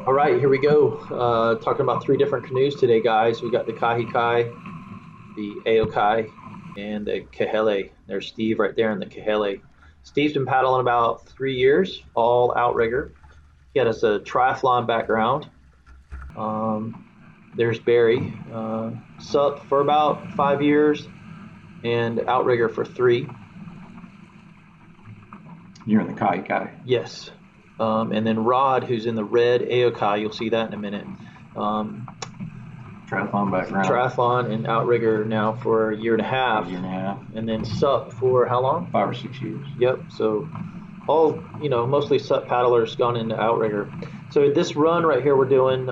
All right, here we go. Talking about three different canoes today, guys. We got the Ehukai, the Ehukai, and the Kahele. There's Steve right there in the Kahele. Steve's been paddling about 3 years, all outrigger. He has a triathlon background. There's Barry, SUP for about 5 years, and outrigger for 3. You're in the Kahe guy. Yes. And then Rod, who's in the red Ehukai, you'll see that in a minute. Triathlon background. Triathlon and outrigger now for a year and a half. And then SUP for how long? 5 or 6 years. Yep. So all, mostly SUP paddlers gone into outrigger. So this run right here we're doing,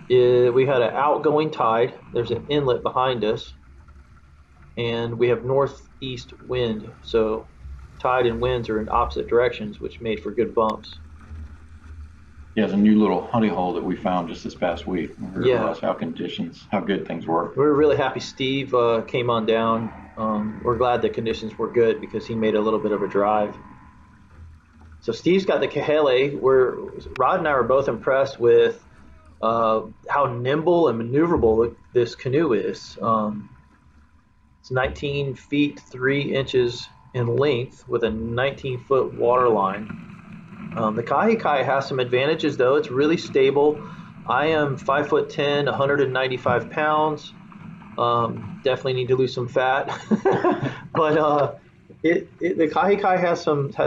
we had an outgoing tide. There's an inlet behind us. And we have northeast wind. So tide and winds are in opposite directions, which made for good bumps. Yeah, it's a new little honey hole that we found just this past week. We realized how good things were. We were really happy Steve came on down. We're glad the conditions were good because he made a little bit of a drive. So Steve's got the Kahele. Rod and I were both impressed with how nimble and maneuverable this canoe is. It's 19 feet 3 inches in length with a 19-foot water line. The Kahele has some advantages though. It's really stable. I am 5'10", 195 pounds. Definitely need to lose some fat, but the Kahele has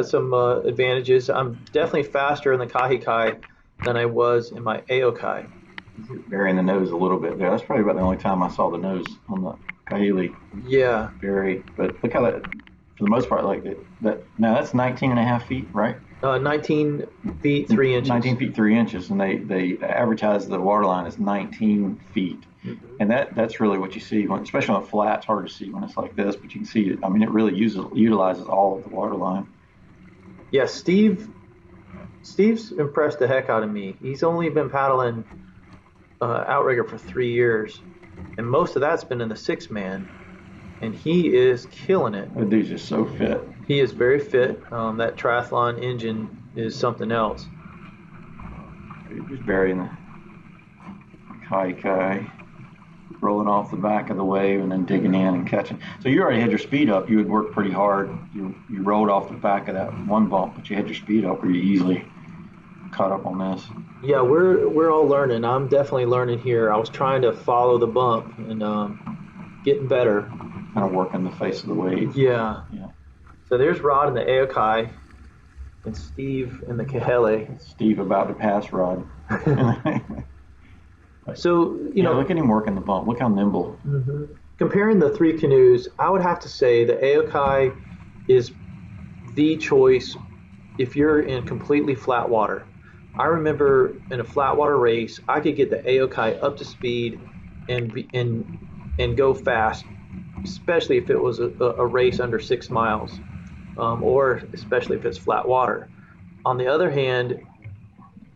some advantages. I'm definitely faster in the Kahele than I was in my Ehukai. Burying the nose a little bit there. That's probably about the only time I saw the nose on the Kahele. Yeah. Very, but look how that, for the most part, like that. Now that's 19 and a half feet, right? 19 feet 3 inches. 19 feet 3 inches, and they advertise the water line as 19 feet. Mm-hmm. And that's really what you see, especially on a flat. It's hard to see when it's like this, but you can see it. I mean, it really utilizes all of the water line. Yeah, Steve's impressed the heck out of me. He's only been paddling outrigger for 3 years, and most of that's been in the 6-man, and he is killing it. The dude's just so fit. He is very fit. That triathlon engine is something else. Just burying the Kai, rolling off the back of the wave and then digging in and catching. So you already had your speed up. You had worked pretty hard. You rolled off the back of that one bump, but you had your speed up where you easily caught up on this. Yeah, we're all learning. I'm definitely learning here. I was trying to follow the bump and getting better. Kind of working the face of the wave. Yeah. So there's Rod in the Ehukai and Steve in the Kahele. Steve about to pass Rod. So, look at him working the bump. Look how nimble. Mm-hmm. Comparing the three canoes, I would have to say the Ehukai is the choice if you're in completely flat water. I remember in a flat water race, I could get the Ehukai up to speed and go fast, especially if it was a race under 6 miles, or especially if it's flat water. On the other hand,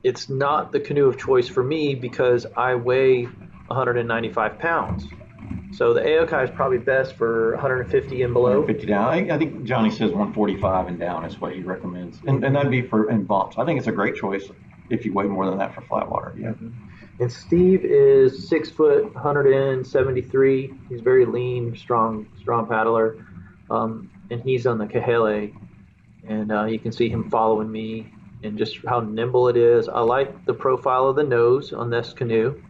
it's not the canoe of choice for me because I weigh 195 pounds. So the Ehukai is probably best for 150 and below. 150 down. I think Johnny says 145 and down is what he recommends. And that'd be in bumps. I think it's a great choice if you weigh more than that for flat water. Yeah. And Steve is 6 foot, 173. He's very lean, strong paddler. And he's on the Kahele. And you can see him following me and just how nimble it is. I like the profile of the nose on this canoe.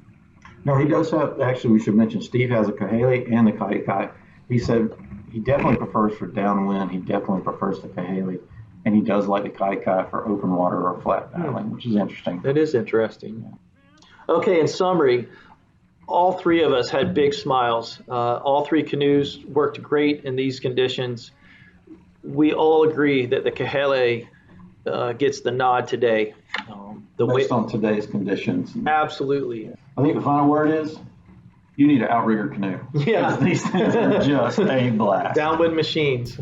No, he does have, actually we should mention, Steve has a Kahele and the Kai. He said he definitely prefers for downwind, he definitely prefers the Kahele, and he does like the Kai for open water or flat paddling, which is interesting. It is interesting. Okay, in summary, all three of us had big smiles. All three canoes worked great in these conditions. We all agree that the Kahele gets the nod today. Based on today's conditions. Absolutely. I think the final word is you need an outrigger canoe. Yeah. These things are just a blast. Downwind machines.